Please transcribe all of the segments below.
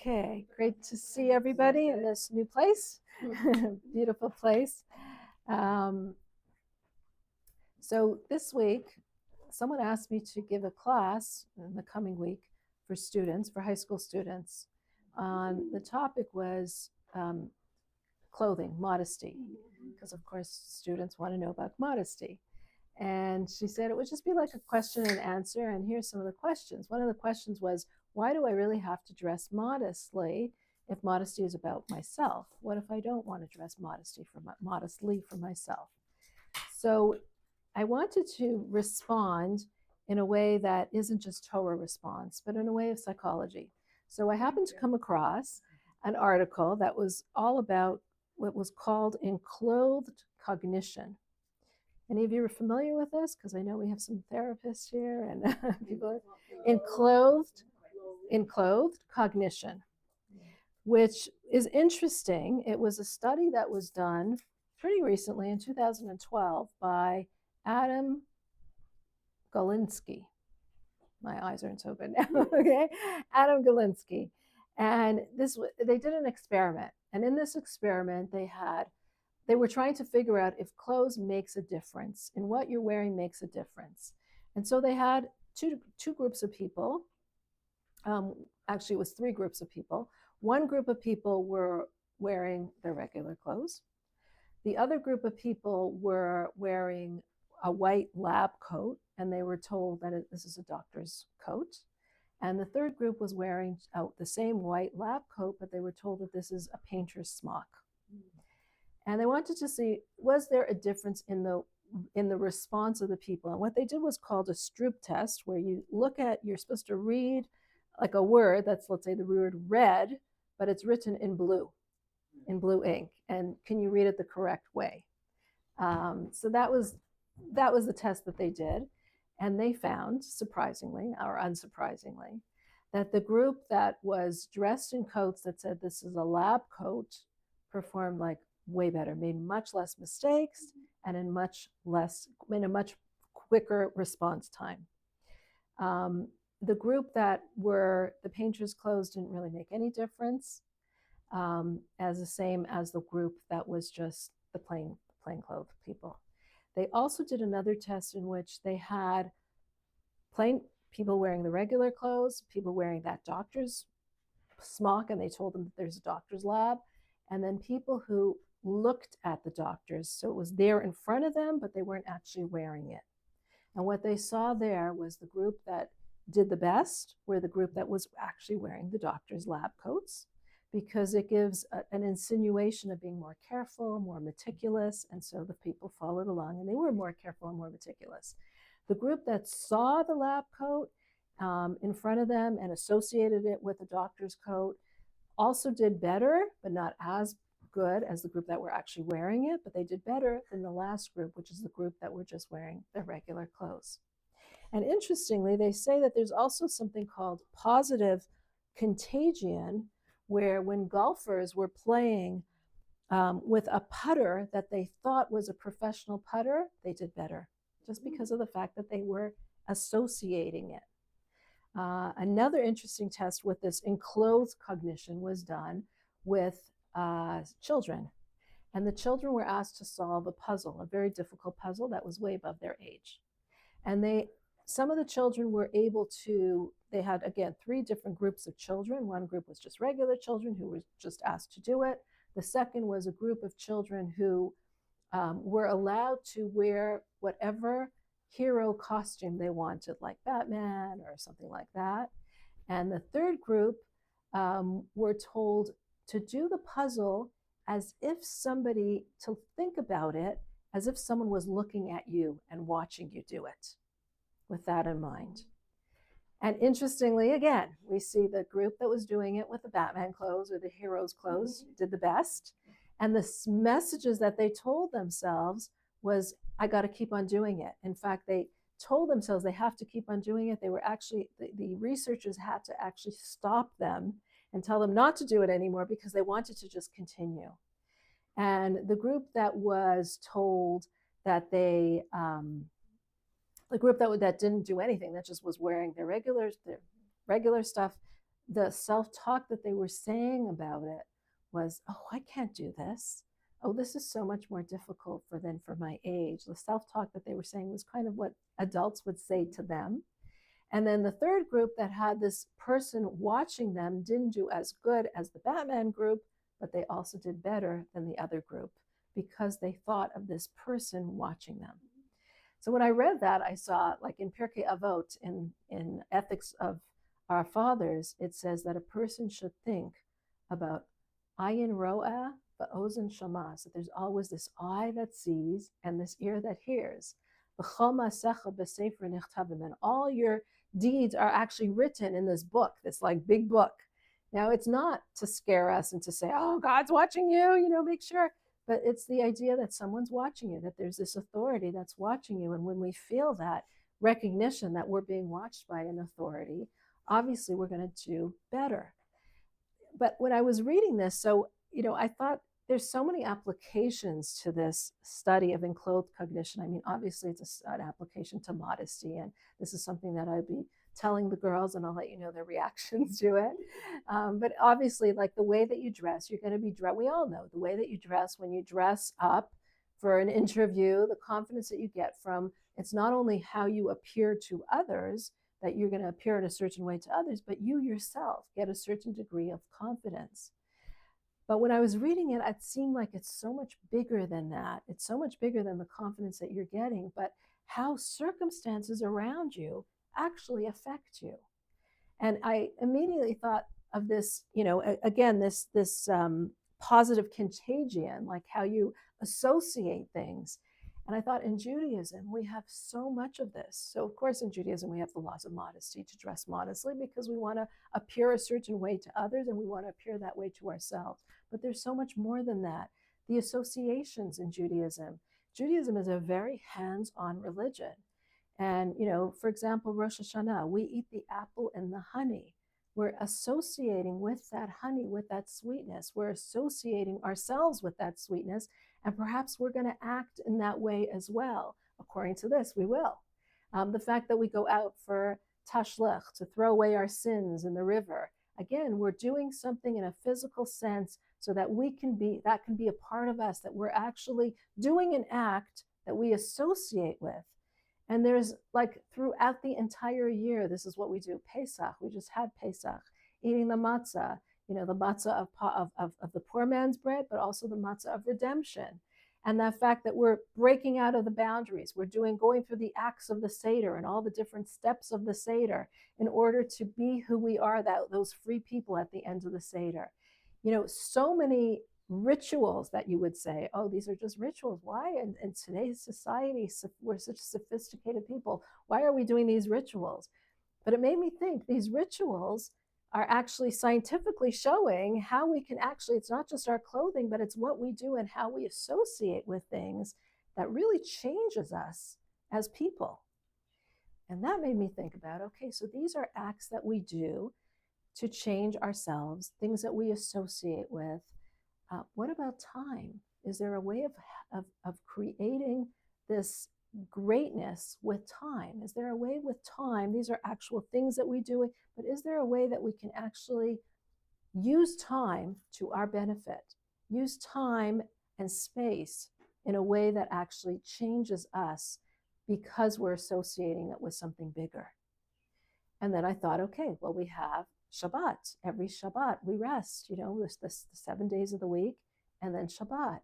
Okay, great to see everybody in this new place. Beautiful place. Um, so this week, someone asked me to give a class in the coming week for students, for high school students. The topic was clothing, modesty, because of course students want to know about modesty. And she said it would just be like a question and answer. And here's some of the questions. One of the questions was, why do I really have to dress modestly if modesty is about myself? What if I don't want to dress modestly for myself? So I wanted to respond in a way that isn't just Torah response, but in a way of psychology. So I happened to come across an article that was all about what was called enclothed cognition. Any of you are familiar with this? Because I know we have some therapists here and people are enclothed cognition, which is interesting. It was a study that was done pretty recently in 2012 by Adam Galinsky. My eyes aren't so good now. Okay, Adam Galinsky, and they did an experiment, and in this experiment they were trying to figure out if clothes makes a difference, and what you're wearing makes a difference. And so they had two groups of people. Actually, it was three groups of people. One group of people were wearing their regular clothes. The other group of people were wearing a white lab coat, and they were told that this is a doctor's coat. And the third group was wearing the same white lab coat, but they were told that this is a painter's smock. And they wanted to see, was there a difference in the response of the people? And what they did was called a Stroop test, where you're supposed to read like a word that's, let's say, the word red, but it's written in blue ink. And can you read it the correct way? So that was the test that they did. And they found, surprisingly or unsurprisingly, that the group that was dressed in coats that said this is a lab coat performed like way better, made much less mistakes, and in a much quicker response time. The group that were the painter's clothes didn't really make any difference, as the same as the group that was just the plain clothes people. They also did another test in which they had plain people wearing the regular clothes, people wearing that doctor's smock, and they told them that there's a doctor's lab, and then people who looked at the doctors. So it was there in front of them, but they weren't actually wearing it. And what they saw there was the group that did the best were the group that was actually wearing the doctor's lab coats, because it gives an insinuation of being more careful, more meticulous, and so the people followed along, and they were more careful and more meticulous. The group that saw the lab coat in front of them and associated it with the doctor's coat also did better, but not as good as the group that were actually wearing it, but they did better than the last group, which is the group that were just wearing their regular clothes. And interestingly, they say that there's also something called positive contagion, where when golfers were playing with a putter that they thought was a professional putter, they did better, just because of the fact that they were associating it. Another interesting test with this enclosed cognition was done with children. And the children were asked to solve a puzzle, a very difficult puzzle that was way above their age. And some of the children were able to, they had, again, three different groups of children. One group was just regular children who were just asked to do it. The second was a group of children who were allowed to wear whatever hero costume they wanted, like Batman or something like that. And the third group were told to do the puzzle to think about it as if someone was looking at you and watching you do it, with that in mind. And interestingly, again, we see the group that was doing it with the Batman clothes or the hero's clothes did the best. And the messages that they told themselves was, I got to keep on doing it. In fact, they told themselves they have to keep on doing it. They were actually, the researchers had to actually stop them and tell them not to do it anymore, because they wanted to just continue. And the group that was told that the group that didn't do anything, that just was wearing their regular stuff, the self-talk that they were saying about it was, oh, I can't do this. Oh, this is so much more difficult for my age. The self-talk that they were saying was kind of what adults would say to them. And then the third group that had this person watching them didn't do as good as the Batman group, but they also did better than the other group because they thought of this person watching them. So when I read that, I saw, like in Pirkei Avot, in Ethics of Our Fathers, it says that a person should think about ayin ro'ah va'ozen shama. So there's always this eye that sees and this ear that hears. And all your deeds are actually written in this book, this like big book. Now, it's not to scare us and to say, oh, God's watching you, make sure. But it's the idea that someone's watching you, that there's this authority that's watching you. And when we feel that recognition that we're being watched by an authority, obviously we're going to do better. But when I was reading this, I thought there's so many applications to this study of enclothed cognition. I mean, obviously it's an application to modesty, and this is something that I'd be telling the girls, and I'll let you know their reactions to it. But obviously, like the way that you dress, you're going to be dressed. We all know the way that you dress when you dress up for an interview, the confidence that you get from it's not only how you appear to others, that you're going to appear in a certain way to others, but you yourself get a certain degree of confidence. But when I was reading it, it seemed like it's so much bigger than that. It's so much bigger than the confidence that you're getting, but how circumstances around you actually affect you. And I immediately thought of this, again, this positive contagion, like how you associate things. And I thought in Judaism, we have so much of this. So, of course, in Judaism, we have the laws of modesty to dress modestly because we want to appear a certain way to others and we want to appear that way to ourselves. But there's so much more than that. The associations in Judaism. Judaism is a very hands-on religion. And, for example, Rosh Hashanah, we eat the apple and the honey. We're associating with that honey, with that sweetness. We're associating ourselves with that sweetness. And perhaps we're going to act in that way as well. According to this, we will. The fact that we go out for tashlich, to throw away our sins in the river. Again, we're doing something in a physical sense so that that can be a part of us, that we're actually doing an act that we associate with. And there's like throughout the entire year, this is what we do. Pesach, we just had Pesach, eating the matzah, the matzah of the poor man's bread, but also the matzah of redemption. And that fact that we're breaking out of the boundaries, we're going through the acts of the Seder and all the different steps of the Seder in order to be who we are, those free people at the end of the Seder. So many rituals that you would say, oh, these are just rituals. Why? In today's society, we're such sophisticated people. Why are we doing these rituals? But it made me think these rituals are actually scientifically showing how we can actually, it's not just our clothing, but it's what we do and how we associate with things that really changes us as people. And that made me think about, okay, so these are acts that we do to change ourselves, things that we associate with. What about time? Is there a way of creating this greatness with time? Is there a way with time? These are actual things that we do, but is there a way that we can actually use time to our benefit? Use time and space in a way that actually changes us because we're associating it with something bigger. And then I thought, okay, well, we have Shabbat. Every Shabbat we rest, the 7 days of the week, and then Shabbat.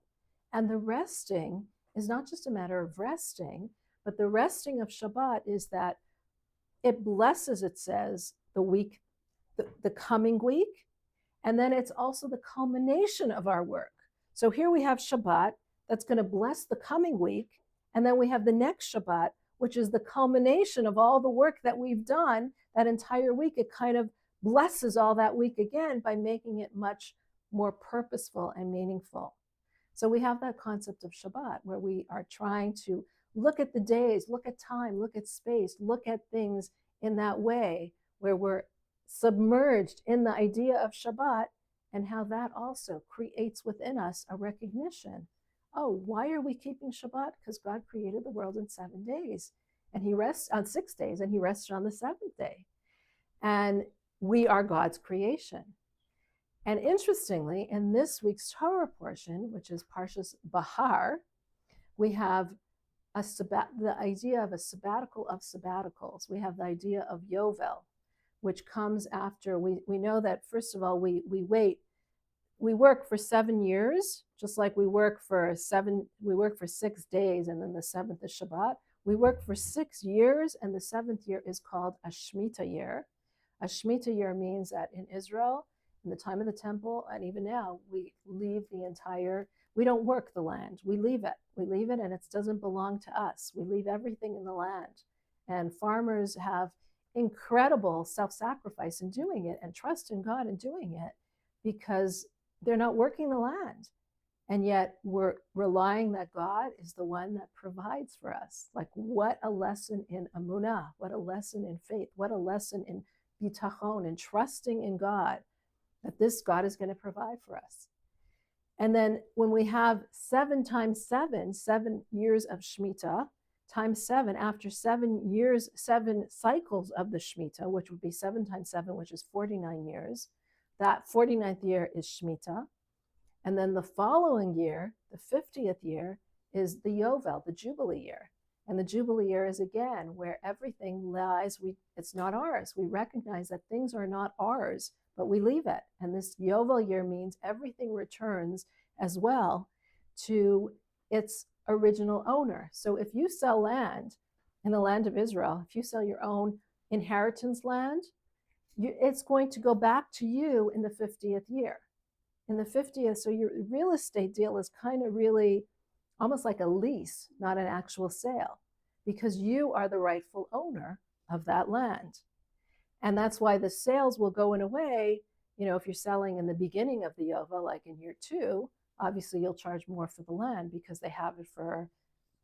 And the resting is not just a matter of resting, but the resting of Shabbat is that it blesses, it says, the week, the coming week, and then it's also the culmination of our work. So here we have Shabbat that's going to bless the coming week, and then we have the next Shabbat, which is the culmination of all the work that we've done that entire week. It kind of blesses all that week again by making it much more purposeful and meaningful. So we have that concept of Shabbat where we are trying to look at the days, look at time, look at space, look at things in that way where we're submerged in the idea of Shabbat and how that also creates within us a recognition. Oh, why are we keeping Shabbat? Because God created the world in 7 days and he rests on 6 days and he rested on the seventh day. And We are God's creation. And interestingly, in this week's Torah portion, which is Parshas Bahar, we have the idea of a sabbatical of sabbaticals. We have the idea of Yovel, which comes after we know that, first of all, we work for 7 years, just like we work for 6 days, and then the seventh is Shabbat. We work for 6 years, and the seventh year is called a Shemitah year. A Shemitah year means that in Israel, in the time of the temple, and even now, we don't work the land. We leave it, and it doesn't belong to us. We leave everything in the land. And farmers have incredible self-sacrifice in doing it and trust in God in doing it, because they're not working the land. And yet we're relying that God is the one that provides for us. Like, what a lesson in emunah, what a lesson in faith, what a lesson in bitachon, and trusting in God, that this God is going to provide for us. And then when we have 7 times 7, 7 years of Shemitah, times 7, after 7 years, 7 cycles of the Shemitah, which would be 7 times 7, which is 49 years, that 49th year is Shemitah. And then the following year, the 50th year, is the Yovel, the Jubilee year. And the Jubilee year is, again, where everything lies. It's not ours. We recognize that things are not ours, but we leave it. And this Yovel year means everything returns as well to its original owner. So if you sell land in the land of Israel, if you sell your own inheritance land, it's going to go back to you in the 50th year. In the 50th, so your real estate deal is kind of really almost like a lease, not an actual sale, because you are the rightful owner of that land. And that's why the sales will go in a way, if you're selling in the beginning of the Yovel, like in year 2, obviously you'll charge more for the land because they have it for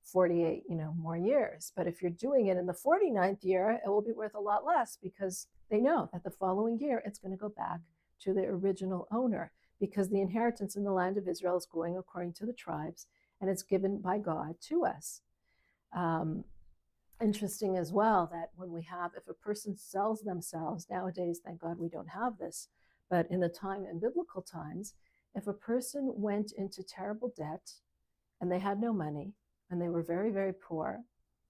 48, more years. But if you're doing it in the 49th year, it will be worth a lot less, because they know that the following year it's going to go back to the original owner, because the inheritance in the land of Israel is going according to the tribes, and it's given by God to us. Interesting as well that if a person sells themselves, nowadays, thank God we don't have this, but in biblical times, if a person went into terrible debt and they had no money and they were very, very poor,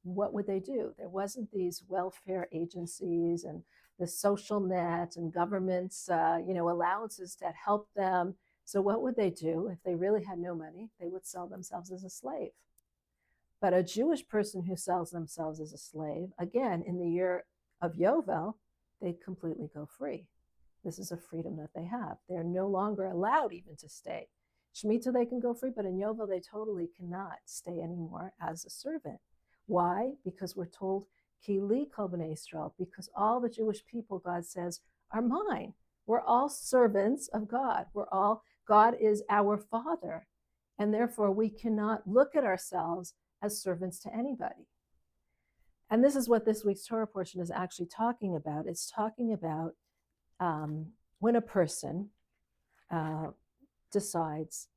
what would they do? There wasn't these welfare agencies and the social net and government's allowances that helped them. So what would they do if they really had no money? They would sell themselves as a slave. But a Jewish person who sells themselves as a slave, again, in the year of Yovel, they completely go free. This is a freedom that they have. They're no longer allowed even to stay. Shemitah, they can go free, but in Yovel, they totally cannot stay anymore as a servant. Why? Because we're told, Ki li kol bnei Israel, because all the Jewish people, God says, are mine. We're all servants of God. God is our Father. And therefore, we cannot look at ourselves as servants to anybody. And this is what this week's Torah portion is actually talking about. It's talking about when a person decides,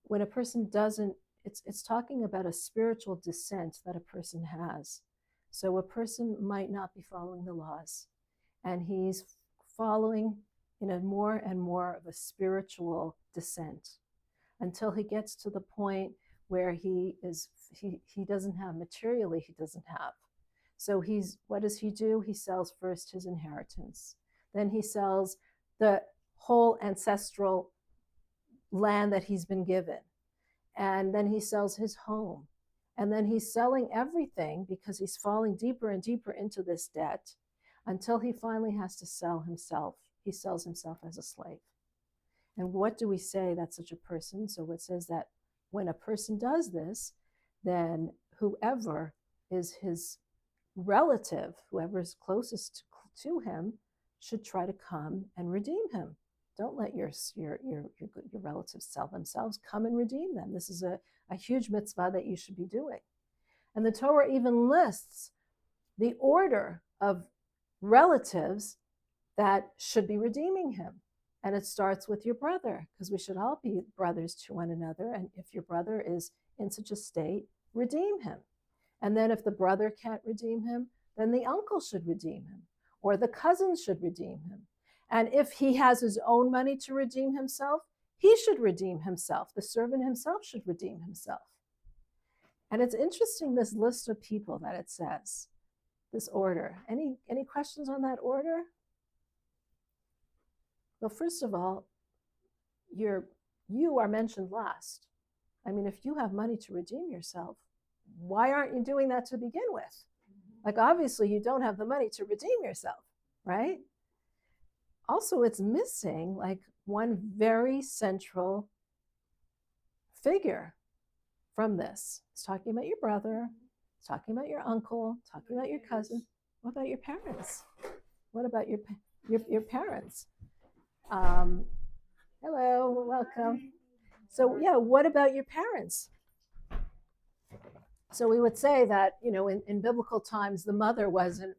when a person doesn't, it's talking about a spiritual descent that a person has. So a person might not be following the laws, and he's following more and more of a spiritual descent, until he gets to the point where he doesn't have materially, he doesn't have. So what does he do? He sells first his inheritance. Then he sells the whole ancestral land that he's been given. And then he sells his home. And then he's selling everything, because he's falling deeper and deeper into this debt, until he finally has to sell himself. He sells himself as a slave. And what do we say that's such a person? So it says that when a person does this, then whoever is his relative, whoever is closest to him, should try to come and redeem him. Don't let your relatives sell themselves. Come and redeem them. This is a huge mitzvah that you should be doing. And the Torah even lists the order of relatives that should be redeeming him. And it starts with your brother, because we should all be brothers to one another. And if your brother is in such a state, redeem him. And then if the brother can't redeem him, then the uncle should redeem him. or the cousin should redeem him. And if he has his own money to redeem himself, he should redeem himself. The servant himself should redeem himself. And it's interesting, this list of people that it says, this order. Any questions on that order? Well, first of all, you are mentioned last. I mean, if you have money to redeem yourself, why aren't you doing that to begin with? Like, obviously, you don't have the money to redeem yourself, right? Also, it's missing like one very central figure from this. It's talking about your brother, it's talking about your uncle, talking about your cousin. What about your parents? What about your parents? Hello, welcome. So yeah, what about your parents? So we would say that, in biblical times, the mother wasn't,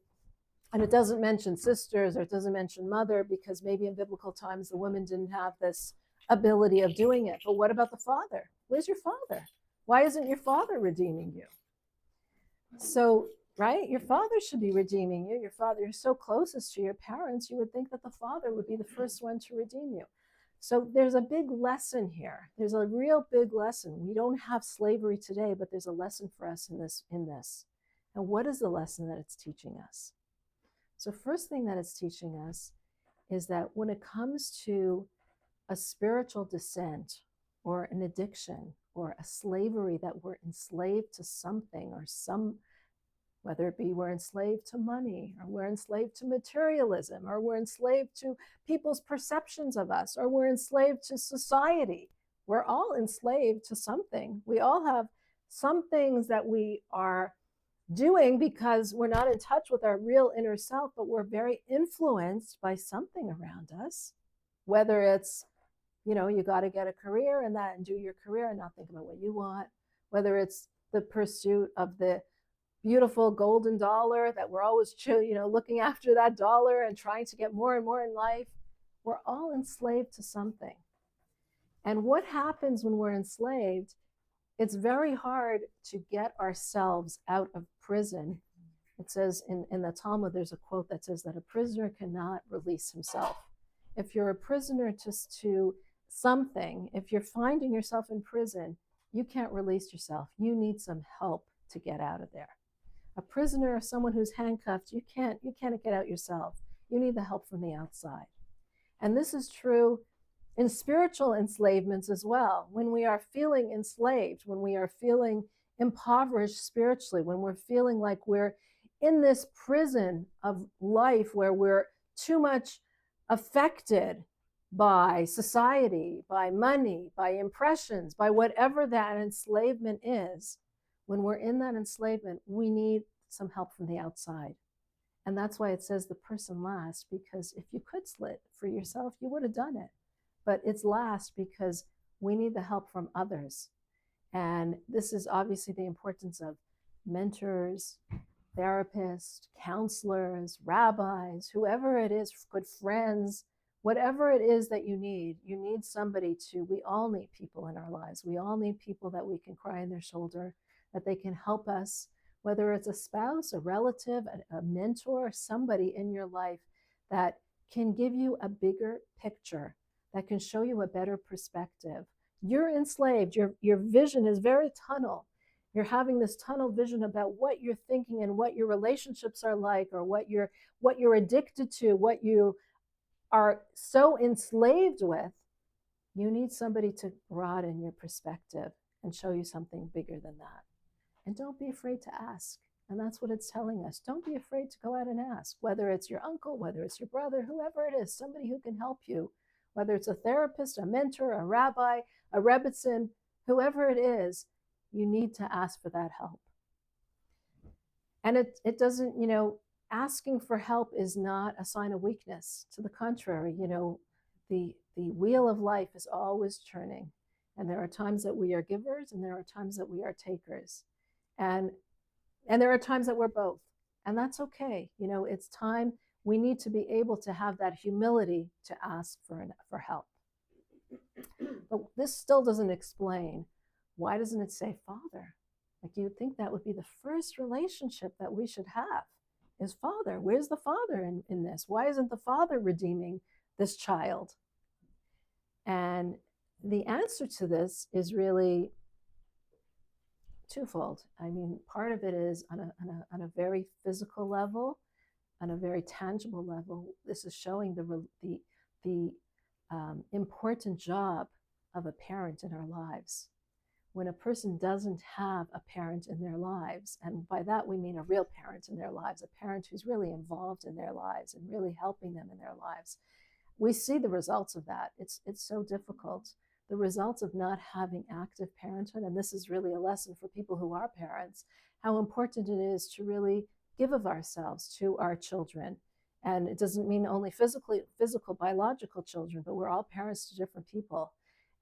and it doesn't mention sisters or it doesn't mention mother because maybe in biblical times the women didn't have this ability of doing it. But what about the father? Where's your father? Why isn't your father redeeming you? So, right, your father should be redeeming you. Your father, you're so closest to your parents, you would think that the father would be the first one to redeem you. So there's a big lesson here. There's a real big lesson. We don't have slavery today, but there's a lesson for us in this. And what is the lesson that it's teaching us? So first thing that it's teaching us is that when it comes to a spiritual descent or an addiction or a slavery, that we're enslaved to something or whether it be we're enslaved to money, or we're enslaved to materialism, or we're enslaved to people's perceptions of us, or we're enslaved to society. We're all enslaved to something. We all have some things that we are doing because we're not in touch with our real inner self, but we're very influenced by something around us. Whether it's, you got to get a career and do your career and not think about what you want. Whether it's the pursuit of the beautiful golden dollar that we're always, looking after that dollar and trying to get more and more in life. We're all enslaved to something. And what happens when we're enslaved? It's very hard to get ourselves out of prison. It says in the Talmud, there's a quote that says that a prisoner cannot release himself. If you're a prisoner to something, if you're finding yourself in prison, you can't release yourself. You need some help to get out of there. A prisoner or someone who's handcuffed, you can't get out yourself. You need the help from the outside. And this is true in spiritual enslavements as well. When we are feeling enslaved, when we are feeling impoverished spiritually, when we're feeling like we're in this prison of life where we're too much affected by society, by money, by impressions, by whatever that enslavement is, when we're in that enslavement, we need some help from the outside. And that's why it says the person last, because if you could slit for yourself, you would have done it. But it's last because we need the help from others. And this is obviously the importance of mentors, therapists, counselors, rabbis, whoever it is, good friends, whatever it is that you need somebody we all need people in our lives. We all need people that we can cry on their shoulder, that they can help us, whether it's a spouse, a relative, a mentor, somebody in your life that can give you a bigger picture, that can show you a better perspective. You're enslaved. Your vision is very tunnel. You're having this tunnel vision about what you're thinking and what your relationships are like, or what you're addicted to, what you are so enslaved with. You need somebody to broaden your perspective and show you something bigger than that. And don't be afraid to ask. And that's what it's telling us. Don't be afraid to go out and ask, whether it's your uncle, whether it's your brother, whoever it is, somebody who can help you, whether it's a therapist, a mentor, a rabbi, a rebbitzin, whoever it is, you need to ask for that help. And it doesn't, asking for help is not a sign of weakness. To the contrary, the wheel of life is always turning. And there are times that we are givers and there are times that we are takers. And there are times that we're both. And that's okay. It's time. We need to be able to have that humility to ask for help. But this still doesn't explain, why doesn't it say Father? Like, you'd think that would be the first relationship that we should have. is Father. Where's the Father in this? Why isn't the Father redeeming this child? And the answer to this is really twofold. I mean, part of it is on a very physical level, on a very tangible level. This is showing the important job of a parent in our lives. When a person doesn't have a parent in their lives, and by that we mean a real parent in their lives, a parent who's really involved in their lives and really helping them in their lives, we see the results of that. It's so difficult. The results of not having active parenthood, and this is really a lesson for people who are parents, how important it is to really give of ourselves to our children. And it doesn't mean only physical, biological children, but we're all parents to different people.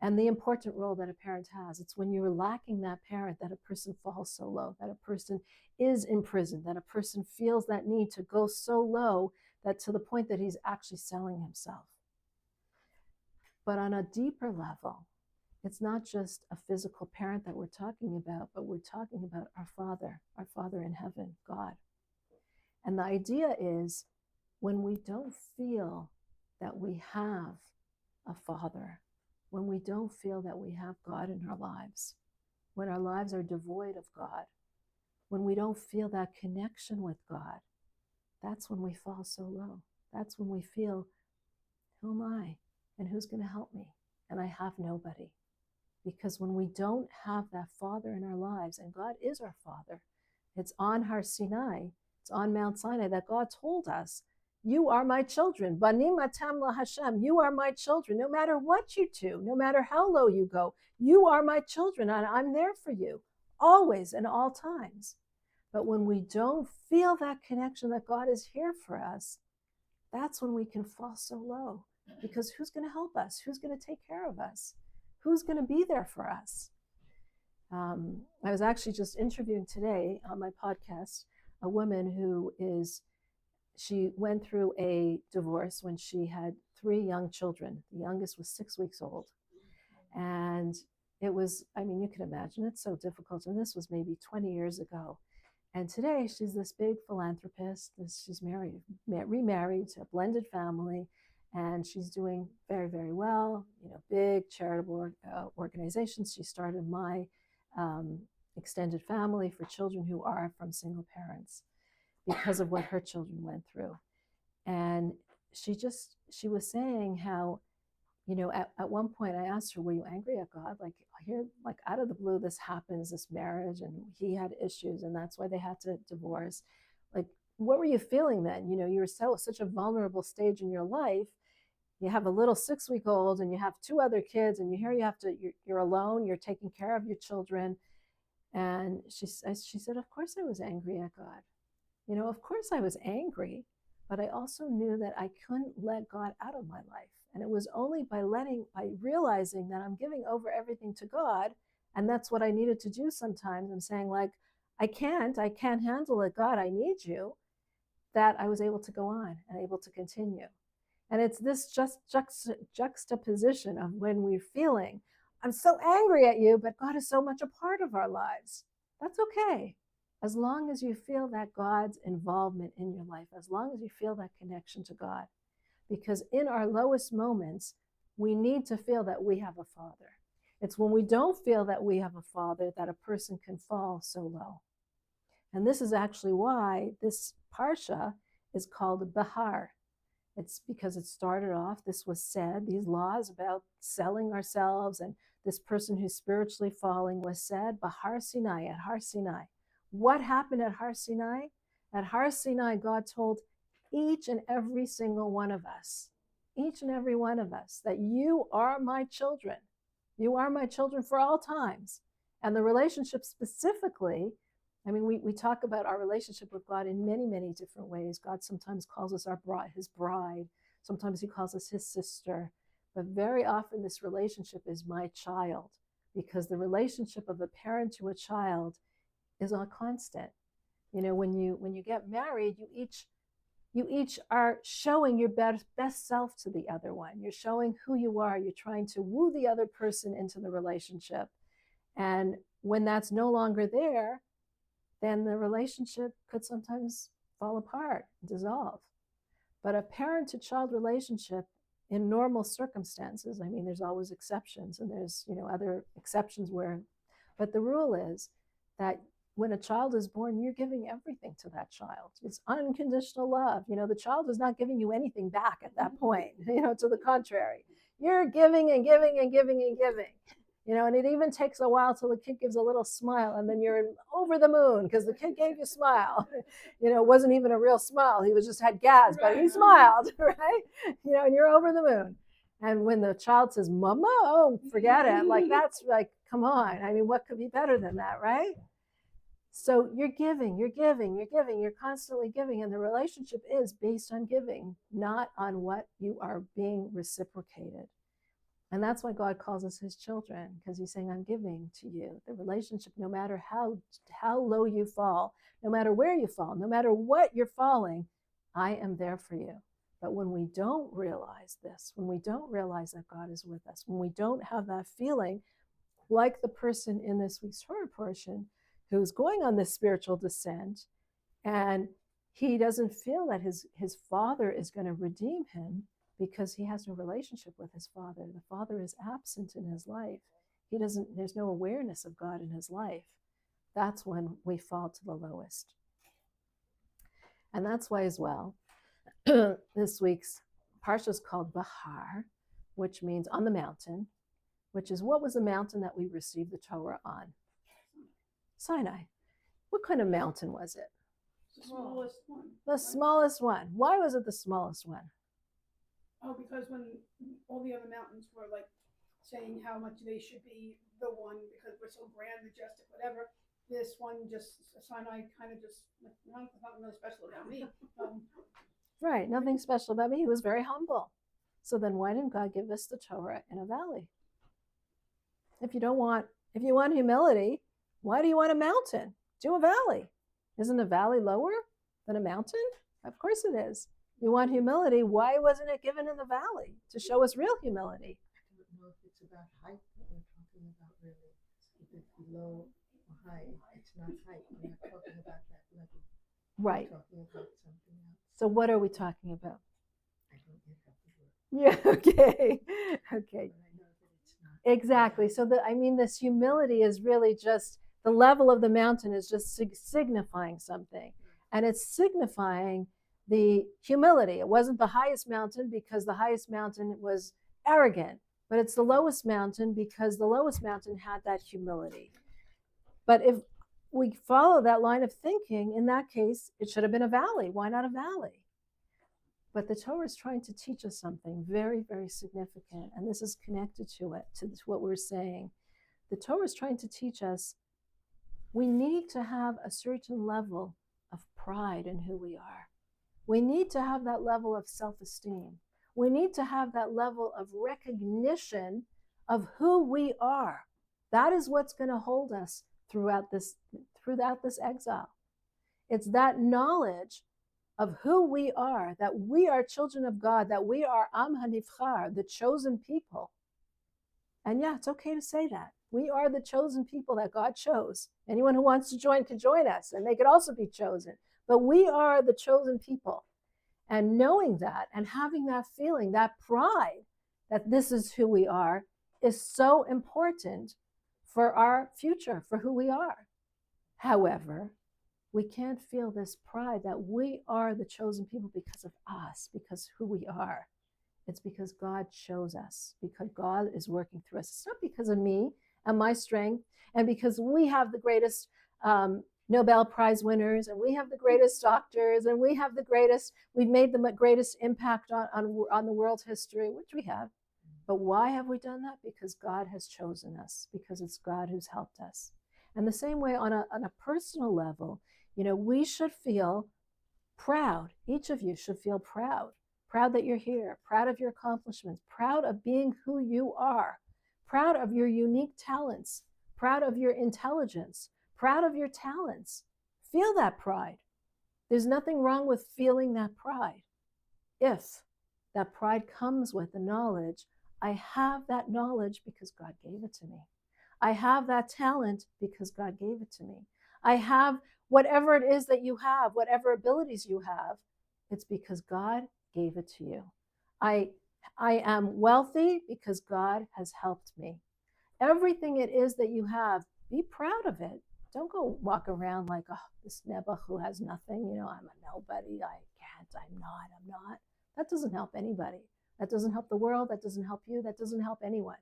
And the important role that a parent has. It's when you're lacking that parent that a person falls so low, that a person is imprisoned, that a person feels that need to go so low that to the point that he's actually selling himself. But on a deeper level, it's not just a physical parent that we're talking about, but we're talking about our Father in heaven, God. And the idea is when we don't feel that we have a Father, when we don't feel that we have God in our lives, when our lives are devoid of God, when we don't feel that connection with God, that's when we fall so low. That's when we feel, who am I? And who's going to help me? And I have nobody. Because when we don't have that Father in our lives, and God is our Father, it's on Har Sinai, it's on Mount Sinai that God told us, you are my children. Banim atam la Hashem. You are my children. No matter what you do, no matter how low you go, you are my children, and I'm there for you, always and all times. But when we don't feel that connection that God is here for us, that's when we can fall so low. Because who's going to help us? Who's going to take care of us? Who's going to be there for us? I was actually just interviewing today on my podcast a woman she went through a divorce when she had 3 young children. The youngest was 6 weeks old. And it was, I mean, you can imagine, it's so difficult. And this was maybe 20 years ago. And today she's this big philanthropist. She's remarried to a blended family, and she's doing very, very well. Big charitable organizations. She started My Extended Family for children who are from single parents because of what her children went through. And she was saying how, at one point I asked her, were you angry at God? Like, here, like out of the blue, this happens, this marriage, and he had issues, and that's why they had to divorce. Like, what were you feeling then? You're such a vulnerable stage in your life. You have a little 6-week-old, and you have 2 other kids, and you're alone, you're taking care of your children. And she said, of course I was angry at God. Of course I was angry, but I also knew that I couldn't let God out of my life. And it was only by realizing that I'm giving over everything to God, and that's what I needed to do sometimes. I'm saying, like, I can't handle it, God, I need you, that I was able to go on and able to continue. And it's this just juxtaposition of when we're feeling, I'm so angry at you, but God is so much a part of our lives. That's okay. As long as you feel that God's involvement in your life, as long as you feel that connection to God. Because in our lowest moments, we need to feel that we have a Father. It's when we don't feel that we have a Father that a person can fall so low. And this is actually why this Parsha is called Bahar. It's because it started off, this was said, these laws about selling ourselves and this person who's spiritually falling was said, Bahar Sinai, at Har Sinai. What happened at Har Sinai? At Har Sinai, God told each and every single one of us, that you are my children. You are my children for all times. And the relationship specifically, I mean, we talk about our relationship with God in many, many different ways. God sometimes calls us his bride. Sometimes he calls us his sister. But very often this relationship is my child, because the relationship of a parent to a child is a constant. When you get married, you each are showing your best self to the other one. You're showing who you are. You're trying to woo the other person into the relationship. And when that's no longer there, then the relationship could sometimes fall apart, dissolve. But a parent-to-child relationship in normal circumstances, I mean, there's always exceptions, and there's, other exceptions but the rule is that when a child is born, you're giving everything to that child. It's unconditional love. The child is not giving you anything back at that point, to the contrary. You're giving and giving and giving and giving. And it even takes a while till the kid gives a little smile, and then you're over the moon because the kid gave you a smile. It wasn't even a real smile. He just had gas, but he smiled, right? And you're over the moon. And when the child says, "Mama," oh, forget it. Like, that's like, come on. I mean, what could be better than that, right? So you're giving, you're giving, you're giving, you're constantly giving. And the relationship is based on giving, not on what you are being reciprocated. And that's why God calls us his children, because he's saying, I'm giving to you. The relationship, no matter how low you fall, no matter where you fall, no matter what you're falling, I am there for you. But when we don't realize this, when we don't realize that God is with us, when we don't have that feeling, like the person in this week's Torah portion who's going on this spiritual descent, and he doesn't feel that his father is going to redeem him, because he has no relationship with his father. The father is absent in his life. There's no awareness of God in his life. That's when we fall to the lowest. And that's why as well, this week's parsha is called Bahar, which means on the mountain, which is, what was the mountain that we received the Torah on? Sinai. What kind of mountain was it? The smallest one. The smallest one. Why was it the smallest one? Oh, because when all the other mountains were like saying how much they should be the one because we're so grand, majestic, whatever, this one just, Sinai kind of just, nothing really special about me. Right, nothing special about me. He was very humble. So then why didn't God give us the Torah in a valley? If you want humility, why do you want a mountain? Do a valley. Isn't a valley lower than a mountain? Of course it is. You want humility, why wasn't it given in the valley? To show us real humility. I don't know if it's about height that we're talking about, really. If it's low or high, it's not height. We're not talking about that level. Right. We're talking about something else. So what are we talking about? I don't yet have the word. Yeah, okay. Okay. But I know that it's not. Exactly. So this humility is really just, the level of the mountain is just signifying something. And it's signifying the humility. It wasn't the highest mountain because the highest mountain was arrogant, but it's the lowest mountain because the lowest mountain had that humility. But if we follow that line of thinking, in that case, it should have been a valley. Why not a valley? But the Torah is trying to teach us something very, very significant, and this is connected to it, to what we're saying. The Torah is trying to teach us we need to have a certain level of pride in who we are. We need to have that level of self-esteem. We need to have that level of recognition of who we are. That is what's going to hold us throughout this exile. It's that knowledge of who we are, that we are children of God, that we are Am HaNivchar, the chosen people. And yeah, it's okay to say that. We are the chosen people that God chose. Anyone who wants to join can join us, and they could also be chosen. But we are the chosen people. And knowing that and having that feeling, that pride that this is who we are, is so important for our future, for who we are. However, we can't feel this pride that we are the chosen people because of us, because who we are. It's because God chose us, because God is working through us. It's not because of me and my strength, and because we have the greatest Nobel Prize winners, and we have the greatest doctors, and we've made the greatest impact on the world's history, which we have. But why have we done that? Because God has chosen us, because it's God who's helped us. And the same way on a personal level, we should feel proud. Each of you should feel proud that you're here, proud of your accomplishments, proud of being who you are, proud of your unique talents, proud of your intelligence, proud of your talents. Feel that pride. There's nothing wrong with feeling that pride, if that pride comes with the knowledge, I have that knowledge because God gave it to me. I have that talent because God gave it to me. I have whatever it is that you have, whatever abilities you have, it's because God gave it to you. I am wealthy because God has helped me. Everything it is that you have, be proud of it. Don't go walk around like, oh, this Nebuch who has nothing, I'm a nobody, I can't, I'm not. That doesn't help anybody. That doesn't help the world, that doesn't help you, that doesn't help anyone.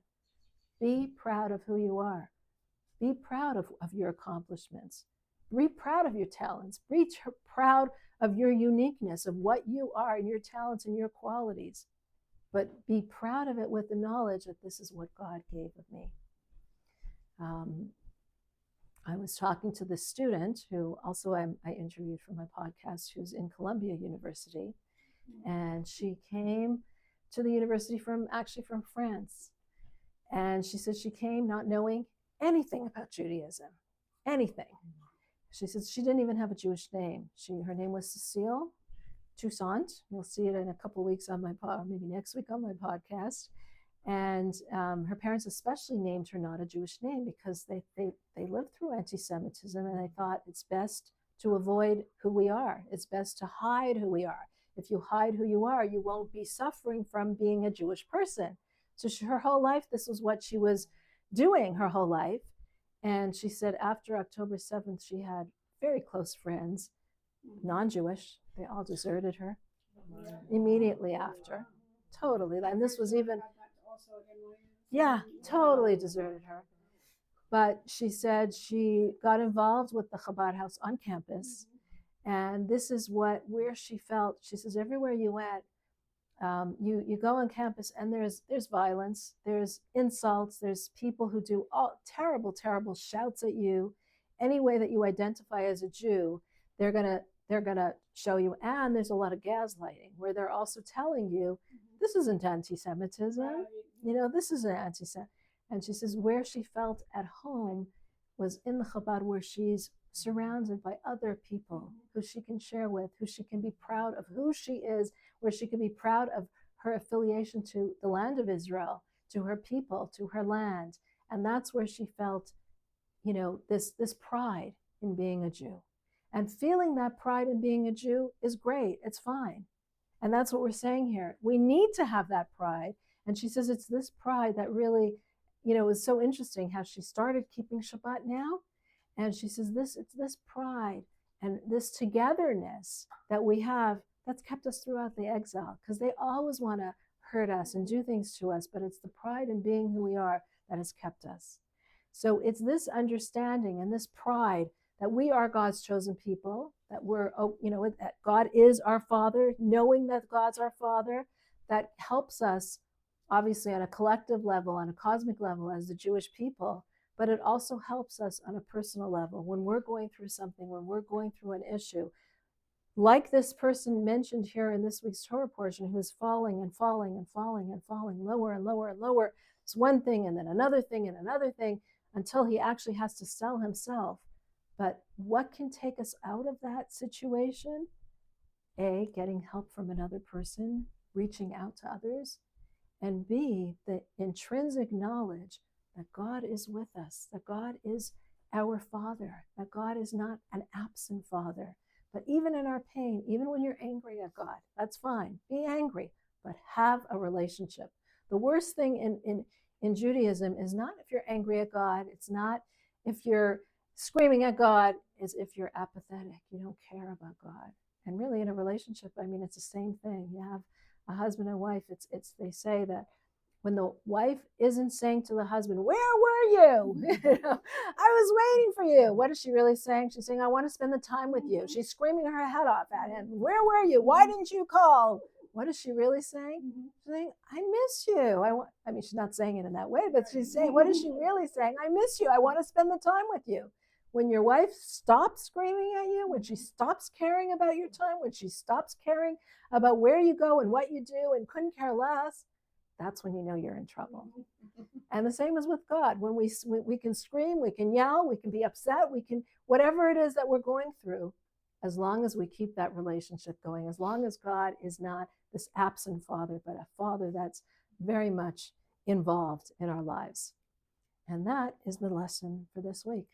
Be proud of who you are. Be proud of your accomplishments. Be proud of your talents. Be proud of your uniqueness, of what you are, your talents and your qualities. But be proud of it with the knowledge that this is what God gave of me. I was talking to this student who also I interviewed for my podcast, who's in Columbia University, and she came to the university from France. And she said she came not knowing anything about Judaism, anything. She said she didn't even have a Jewish name. Her name was Cecile Toussaint. You'll see it in a couple of weeks on maybe next week on my podcast. And her parents especially named her not a Jewish name because they lived through anti-Semitism, and they thought it's best to avoid who we are. It's best to hide who we are. If you hide who you are, you won't be suffering from being a Jewish person. So her whole life, this was what she was doing her whole life. And she said after October 7th, she had very close friends, non-Jewish. They all deserted her immediately after. Totally. And this was even, totally deserted her. But she said she got involved with the Chabad house on campus. And this is where she felt, she says, everywhere you went, you go on campus and there's violence, there's insults, there's people who do all terrible shouts at you. Any way that you identify as a Jew, they're gonna show you. And there's a lot of gaslighting where they're also telling you, this isn't anti-Semitism, this isn't anti-Semitism. And she says where she felt at home was in the Chabad, where she's surrounded by other people who she can share with, who she can be proud of who she is, where she can be proud of her affiliation to the land of Israel, to her people, to her land. And that's where she felt, this pride in being a Jew. And feeling that pride in being a Jew is great. It's fine. And that's what we're saying here. We need to have that pride. And she says it's this pride that really, is so interesting how she started keeping Shabbat now. And she says it's this pride and this togetherness that we have that's kept us throughout the exile, because they always want to hurt us and do things to us, but it's the pride in being who we are that has kept us. So it's this understanding and this pride that we are God's chosen people, that that God is our Father, knowing that God's our Father, that helps us obviously on a collective level, on a cosmic level as the Jewish people, but it also helps us on a personal level when we're going through something, when we're going through an issue. Like this person mentioned here in this week's Torah portion, who is falling and falling and falling and falling lower and lower and lower. It's one thing and then another thing and another thing until he actually has to sell himself. But what can take us out of that situation? A, getting help from another person, reaching out to others. And B, the intrinsic knowledge that God is with us, that God is our Father, that God is not an absent Father. But even in our pain, even when you're angry at God, that's fine. Be angry, but have a relationship. The worst thing in Judaism is not if you're angry at God. It's not if you're screaming at God. It's if you're apathetic. You don't care about God. And really in a relationship, it's the same thing. You have a husband and wife. They say that when the wife isn't saying to the husband, where were you? I was waiting for you. What is she really saying? She's saying, I want to spend the time with you. She's screaming her head off at him. Where were you? Why didn't you call? What is she really saying? She's saying, I miss you. She's not saying it in that way, but she's saying, what is she really saying? I miss you. I want to spend the time with you. When your wife stops screaming at you, when she stops caring about your time, when she stops caring about where you go and what you do and couldn't care less, that's when you know you're in trouble. And the same is with God. When we can scream, we can yell, we can be upset, we can, whatever it is that we're going through, as long as we keep that relationship going, as long as God is not this absent Father, but a Father that's very much involved in our lives. And that is the lesson for this week.